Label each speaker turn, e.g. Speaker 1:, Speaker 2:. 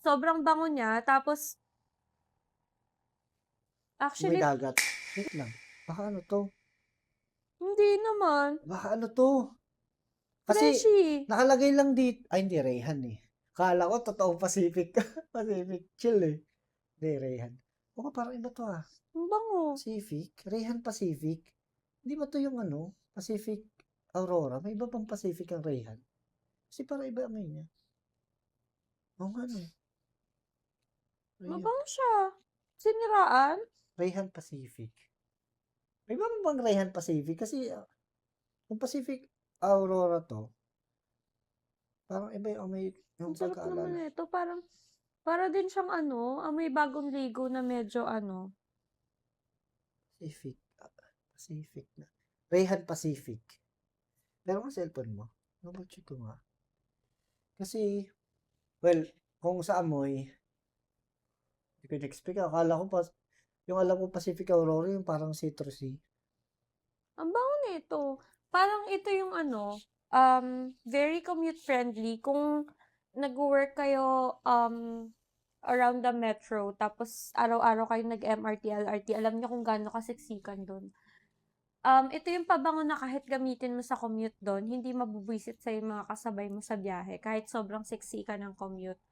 Speaker 1: sobrang bango niya tapos
Speaker 2: May
Speaker 1: actually
Speaker 2: dagat. Wait lang. Baka ano to?
Speaker 1: hindi naman,
Speaker 2: Baka ano to? Kasi
Speaker 1: freshie.
Speaker 2: nakalagay lang dito. Ay, hindi, Rayhan eh. Kala ko totoong Pacific. Pacific. Chill eh. Hindi, Rayhan. Oo, parang iba to ah.
Speaker 1: Ang bango.
Speaker 2: Pacific? Rayhan Pacific? Hindi ba to yung ano? Pacific Aurora? May iba pang Pacific ang Rayhan. Kasi parang iba ang niya. Oo nga no. Rayhan,
Speaker 1: Mabango siya. Siniraan?
Speaker 2: Rayhan Pacific. May iba bang Rayhan Pacific? Kasi kung Pacific Aurora to, parang iba yung may
Speaker 1: Ang
Speaker 2: yung
Speaker 1: sarap naman
Speaker 2: pagkaalala.
Speaker 1: nito. Parang, para din siyang ano, amoy bagong ligo na medyo ano.
Speaker 2: Pacific. Pacific na. Rayhan Pacific. Meron ka cellphone mo? Double check ko nga. Kasi, well, kung sa amoy, hindi ko na-expect. Akala ko pa, yung alam ko Pacific Aurora, yung parang citrusy.
Speaker 1: Ang bango nito. Parang ito yung ano, very commute friendly. Kung nag-work kayo around the metro, tapos araw-araw kayo nag-MRT, LRT, alam niyo kung gaano kasiksikan doon. Ito yung pabango na kahit gamitin mo sa commute doon, hindi mabubwisit sa yung mga kasabay mo sa biyahe, kahit sobrang siksi ka ng commute.